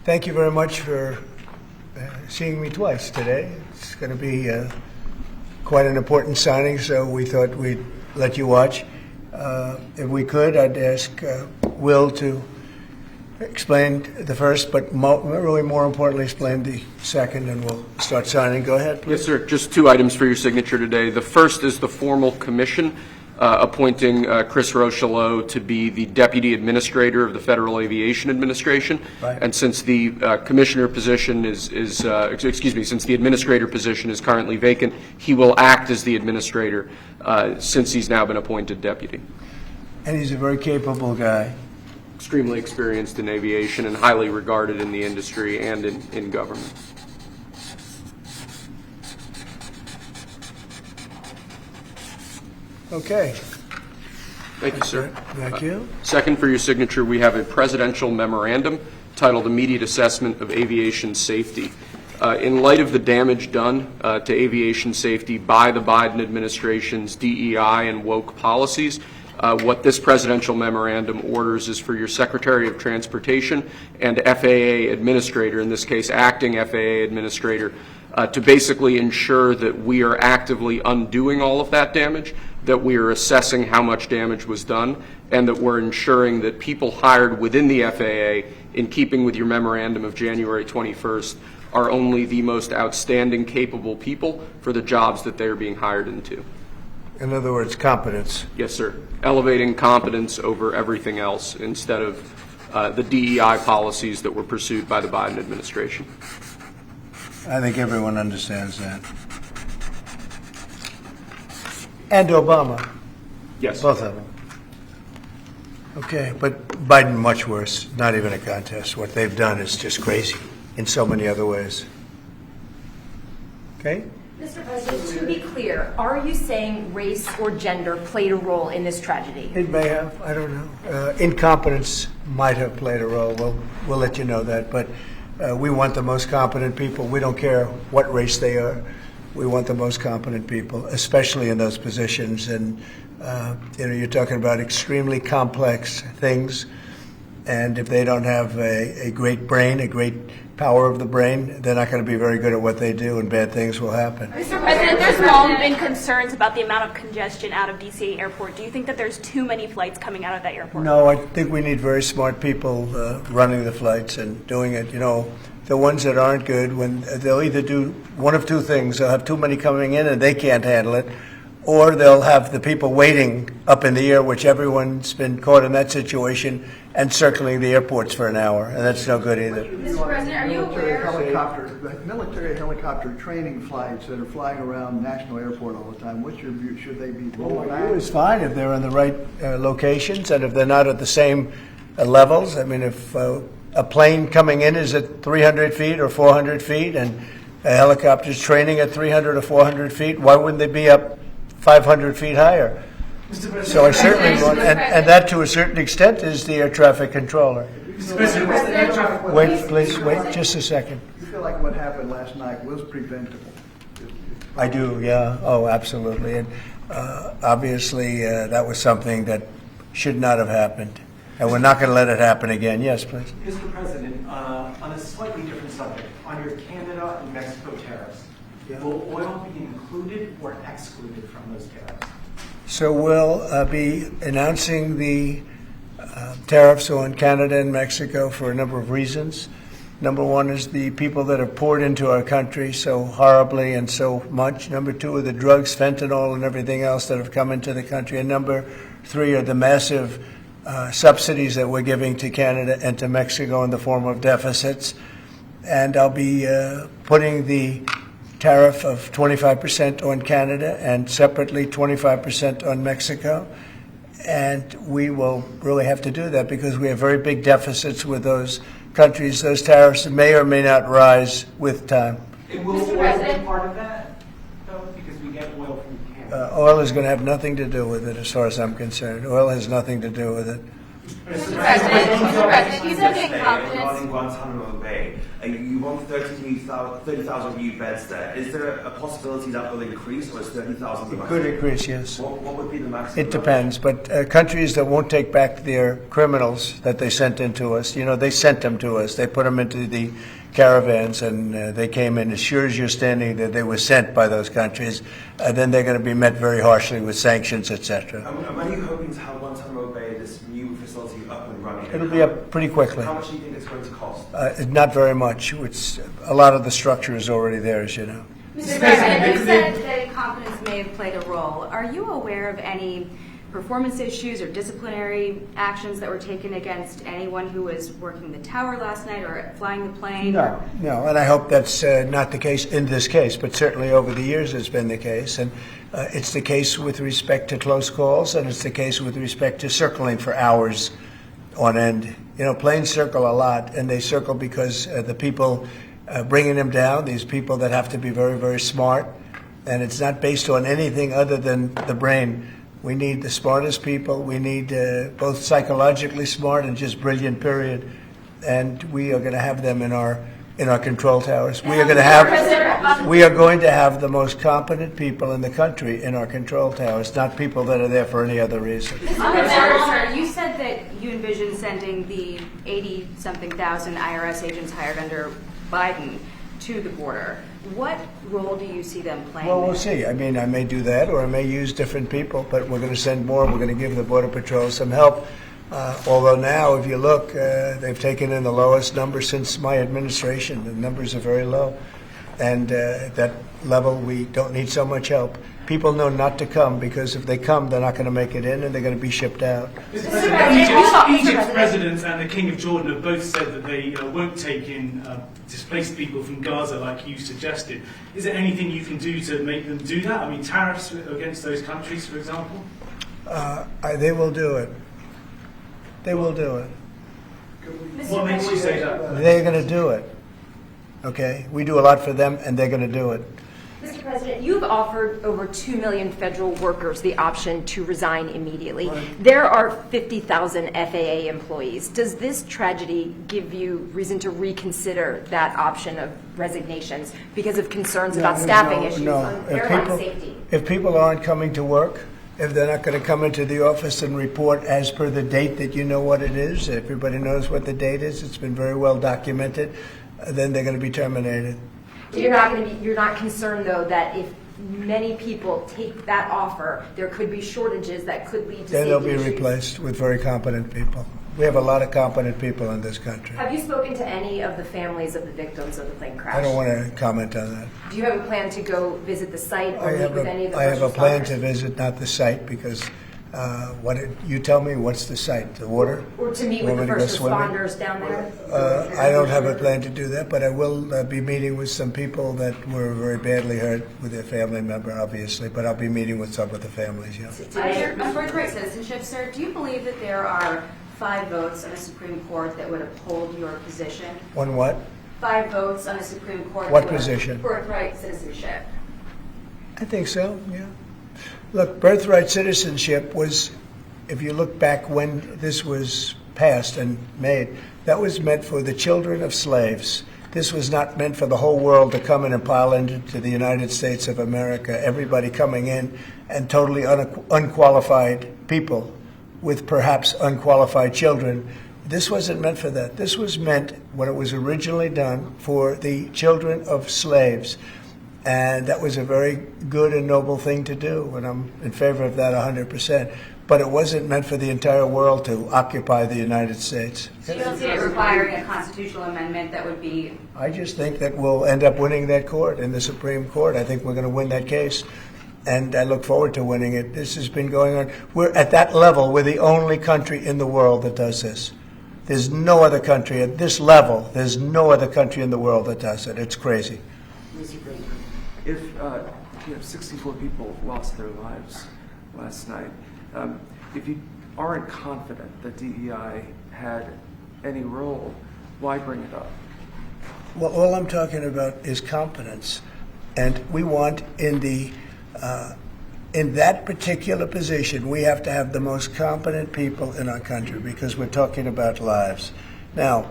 Thank you very much for seeing me twice today. It's going to be quite an important signing, so we thought we'd let you watch. If we could, I'd ask Will to explain the first, but really more importantly, explain the second, and we'll start signing. Go ahead, please. Yes, sir. Just 2 items for your signature today. The first is the formal commission appointing Chris Rochelot to be the Deputy Administrator of the Federal Aviation Administration. Right. And since the commissioner position since the administrator position is currently vacant, he will act as the administrator since he's now been appointed deputy. And he's a very capable guy. Extremely experienced in aviation and highly regarded in the industry and in government. Okay. Thank you, sir. Thank you. Second, for your signature, we have a presidential memorandum titled Immediate Assessment of Aviation Safety. In light of the damage done to aviation safety by the Biden administration's DEI and woke policies, what this presidential memorandum orders is for your Secretary of Transportation and FAA Administrator, in this case acting FAA Administrator, to basically ensure that we are actively undoing all of that damage, that we are assessing how much damage was done, and that we're ensuring that people hired within the FAA, in keeping with your memorandum of January 21st, are only the most outstanding, capable people for the jobs that they are being hired into. In other words, competence. Yes, sir. Elevating competence over everything else instead of the DEI policies that were pursued by the Biden administration. I think everyone understands that. And Obama. Yes. Both of them. Okay, but Biden much worse. Not even a contest. What they've done is just crazy in so many other ways. Okay? Mr. President, to be clear, are you saying race or gender played a role in this tragedy? It may have. I don't know. Incompetence might have played a role. We'll let you know that. But we want the most competent people. We don't care what race they are. We want the most competent people, especially in those positions. And you're talking about extremely complex things. And if they don't have a great brain, a great power of the brain, they're not going to be very good at what they do, and bad things will happen. Mr. President, there's long been concerns about the amount of congestion out of DCA Airport. Do you think that there's too many flights coming out of that airport? No, I think we need very smart people running the flights and doing it. You know, the ones that aren't good, when they'll either do one of two things. They'll have too many coming in and they can't handle it, or they'll have the people waiting up in the air, which everyone's been caught in that situation, and circling the airports for an hour, and that's no good either. Mr. President, are you aware? Military helicopter training flights that are flying around National Airport all the time, what's your view? Should they be rolled back? It's fine if they're in the right locations and if they're not at the same levels. I mean, if a plane coming in is at 300 feet or 400 feet and a helicopter's training at 300 or 400 feet, why wouldn't they be up 500 feet higher? So I certainly want, and that to a certain extent is the air traffic controller. Wait, please, wait just a second. You feel like what happened last night was preventable? I do, yeah. Oh, absolutely. And obviously, that was something that should not have happened. And we're not going to let it happen again. Yes, please. Mr. President, on a slightly different subject, on your Canada and Mexico tariffs, will oil be included or excluded from those tariffs? So we'll be announcing the tariffs on Canada and Mexico for a number of reasons. Number one is the people that have poured into our country so horribly and so much. Number two are the drugs, fentanyl, and everything else that have come into the country. And number three are the massive subsidies that we're giving to Canada and to Mexico in the form of deficits. And I'll be putting the tariff of 25% on Canada and separately 25% on Mexico. And we will really have to do that because we have very big deficits with those countries. Those tariffs may or may not rise with time. And will oil be part of that, though? Because we get oil from Canada. Oil is going to have nothing to do with it as far as I'm concerned. Oil has nothing to do with it. Mr. President, you said incompetence. regarding Guantanamo Bay, you want 30,000 new beds there. Is there a possibility that will increase, or is 30,000 the It maximum? could increase, yes. What would be the maximum? It depends, but countries that won't take back their criminals that they sent into us, they sent them to us. They put them into the caravans, and they came in. As sure as you're standing there, they were sent by those countries. Then they're going to be met very harshly with sanctions, etc. And when are you hoping to have Guantanamo Bay, this new facility, up and running? It'll be up pretty quickly. How much do you think it's going to cost? Not very much. A lot of the structure is already there, as you know. Mr. President, you said that incompetence may have played a role. Are you aware of any performance issues or disciplinary actions that were taken against anyone who was working the tower last night or flying the plane? No, and I hope that's not the case in this case, but certainly over the years it's been the case. And it's the case with respect to close calls, and it's the case with respect to circling for hours on end. Planes circle a lot, and they circle because the people bringing them down, these people that have to be very, very smart, and it's not based on anything other than the brain. We need the smartest people. We need both psychologically smart and just brilliant, period. And we are going to have them in our control towers. We are going to have the most competent people in the country in our control towers, not people that are there for any other reason. Sir, you said that you envision sending the 80-something thousand IRS agents hired under Biden to the border. What role do you see them playing? Well, we'll see. I mean, I may do that, or I may use different people, but we're going to send more. We're going to give the Border Patrol some help. Although now, if you look, they've taken in the lowest number since my administration. The numbers are very low. And at that level, we don't need so much help. People know not to come, because if they come, they're not going to make it in, and they're going to be shipped out. Egypt's president and the King of Jordan have both said that they won't take in displaced people from Gaza like you suggested. Is there anything you can do to make them do that? I mean, tariffs against those countries, for example? They will do it. They will do it. What makes you say that? They're going to do it. Okay? We do a lot for them, and they're going to do it. Mr. President, you've offered over 2 million federal workers the option to resign immediately. Right. There are 50,000 FAA employees. Does this tragedy give you reason to reconsider that option of resignations because of concerns about staffing issues on airline safety? If people aren't coming to work, if they're not going to come into the office and report as per the date that you know what it is, everybody knows what the date is, it's been very well documented, then they're going to be terminated. You're not concerned, though, that if many people take that offer, there could be shortages that could lead to safety issues? Then they'll be replaced with very competent people. We have a lot of competent people in this country. Have you spoken to any of the families of the victims of the plane crash? I don't want to comment on that. Do you have a plan to go visit the site or meet with any of the I have a plan responders? to visit, not the site, because you tell me, what's the site? The water? Or to meet with the first responders down there? I don't have a plan to do that, but I will be meeting with some people that were very badly hurt with their family member, obviously, but I'll be meeting with some of the families, yeah. On birthright citizenship, sir, do you believe that there are 5 votes on a Supreme Court that would uphold your position? On what? 5 votes on a Supreme Court. What position? Birthright citizenship. I think so, yeah. Look, birthright citizenship was, if you look back when this was passed and made, that was meant for the children of slaves. This was not meant for the whole world to come in and pile into the United States of America, everybody coming in, and totally unqualified people with perhaps unqualified children. This wasn't meant for that. This was meant, when it was originally done, for the children of slaves. And that was a very good and noble thing to do, and I'm in favor of that 100%. But it wasn't meant for the entire world to occupy the United States. So you don't see it requiring a constitutional amendment that would be... I just think that we'll end up winning that court in the Supreme Court. I think we're going to win that case, and I look forward to winning it. This has been going on. We're at that level. We're the only country in the world that does this. There's no other country at this level. There's no other country in the world that does it. It's crazy. Mr. President, if 64 people lost their lives last night, if you aren't confident that DEI had any role, why bring it up? Well, all I'm talking about is competence. And we want in the in that particular position, we have to have the most competent people in our country because we're talking about lives. Now,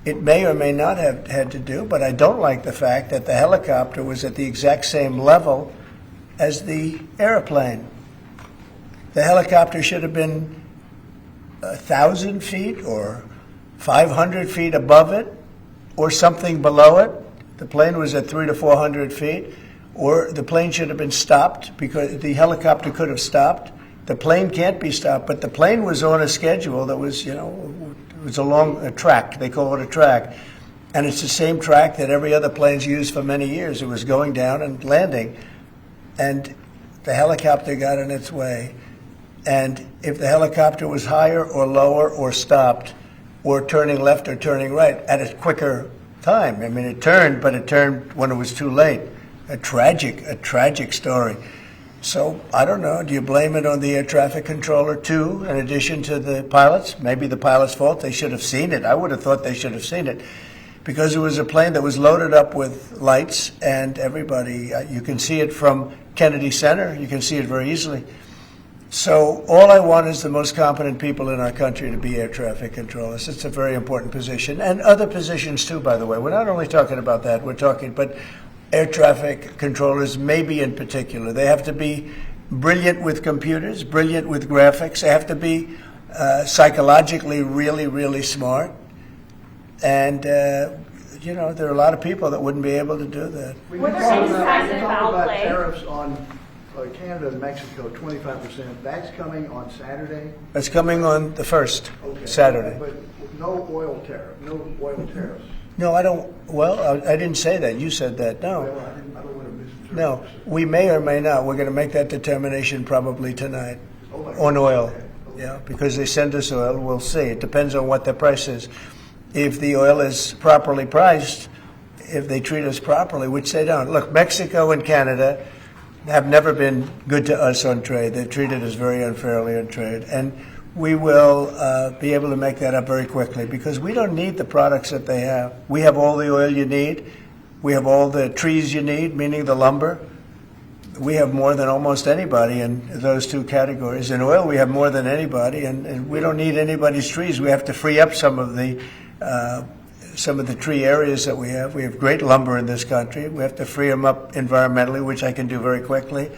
it may or may not have had to do, but I don't like the fact that the helicopter was at the exact same level as the airplane. The helicopter should have been 1,000 feet or 500 feet above it or something below it. The plane was at 300 to 400 feet. Or the plane should have been stopped because the helicopter could have stopped. The plane can't be stopped, but the plane was on a schedule that was, it was along a track. They call it a track. And it's the same track that every other plane's used for many years. It was going down and landing. And the helicopter got in its way. And if the helicopter was higher or lower or stopped or turning left or turning right at a quicker time, I mean, it turned, but it turned when it was too late. A tragic story. So, I don't know, do you blame it on the air traffic controller too, in addition to the pilots? Maybe the pilot's fault, they should have seen it. I would have thought they should have seen it. Because it was a plane that was loaded up with lights and everybody, you can see it from Kennedy Center, you can see it very easily. So, all I want is the most competent people in our country to be air traffic controllers. It's a very important position. And other positions too, by the way. We're not only talking about that, we're talking, but air traffic controllers, maybe in particular. They have to be brilliant with computers, brilliant with graphics. They have to be psychologically really, really smart. And, there are a lot of people that wouldn't be able to do that. We Were there talk any signs of foul about play? tariffs on Canada and Mexico, 25%. That's coming on Saturday? That's coming on the 1st, Okay. Saturday. But no oil tariffs. No, I don't. Well, I didn't say that. You said that. No. Well, I don't want to misinterpret. No. We may or may not. We're going to make that determination probably tonight on oil. Yeah, because they send us oil. We'll see. It depends on what the price is. If the oil is properly priced, if they treat us properly, which they don't. Look, Mexico and Canada have never been good to us on trade. They've treated us very unfairly on trade. And we will be able to make that up very quickly because we don't need the products that they have. We have all the oil you need. We have all the trees you need, meaning the lumber. We have more than almost anybody in those two categories. In oil, we have more than anybody, and we don't need anybody's trees. We have to free up some of the tree areas that we have. We have great lumber in this country. We have to free them up environmentally, which I can do very quickly.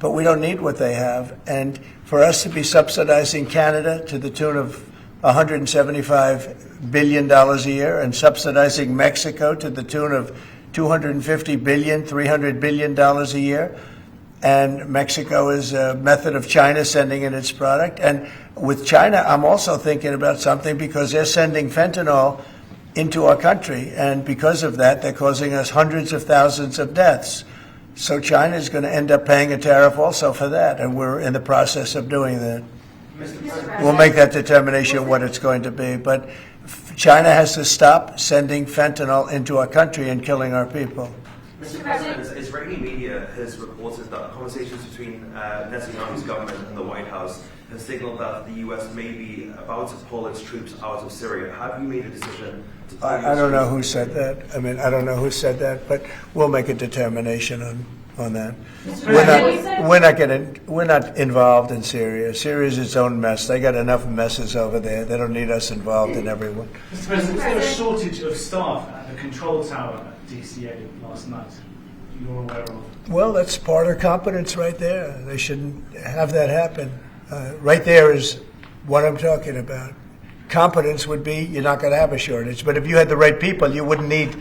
But we don't need what they have. And for us to be subsidizing Canada to the tune of $175 billion a year and subsidizing Mexico to the tune of $250 billion, $300 billion a year, and Mexico is a method of China sending in its product. And with China, I'm also thinking about something because they're sending fentanyl into our country, and because of that, they're causing us hundreds of thousands of deaths. So China is going to end up paying a tariff also for that, and we're in the process of doing that. We'll make that determination what it's going to be, but China has to stop sending fentanyl into our country and killing our people. Mr. President, Israeli media has reported that conversations between Netanyahu's government and the White House have signaled that the U.S. may be about to pull its troops out of Syria. Have you made a decision to pull I don't know who said that. I mean, I don't know who said that, but we'll make a determination on that. We're not involved in Syria. Syria is its own mess. They got enough messes over there. They don't need us involved in everyone. Mr. President, was there a shortage of staff at the control tower at DCA last night you're aware of? Well, that's part of competence right there. They shouldn't have that happen. Right there is what I'm talking about. Competence would be you're not going to have a shortage. But if you had the right people, you wouldn't need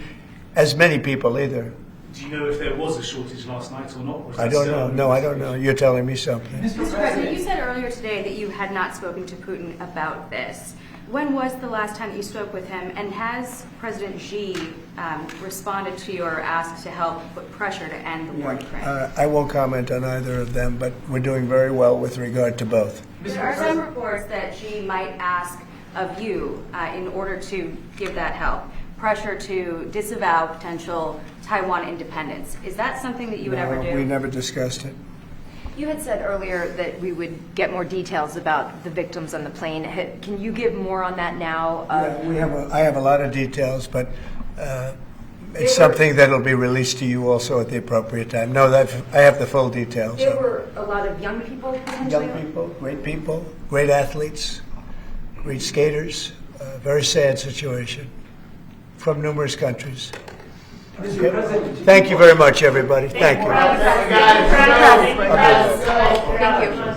as many people either. Do you know if there was a shortage last night or not? Or I don't know. No, I don't know. You're telling me something. Mr. President, you said earlier today that you had not spoken to Putin about this. When was the last time that you spoke with him? And has President Xi responded to your ask to help put pressure to end the war in Ukraine? I won't comment on either of them, but we're doing very well with regard to both. There are some reports that Xi might ask of you, in order to give that help, pressure to disavow potential Taiwan independence. Is that something that you would ever do? We never discussed it. You had said earlier that we would get more details about the victims on the plane. Can you give more on that now? I have a lot of details, but It's something that'll be released to you also at the appropriate time. No, that I have the full details. There were a lot of young people potentially. People, great athletes, great skaters. Very sad situation from numerous countries. Mr. President, Thank you very much, everybody. Thank you. Thank you.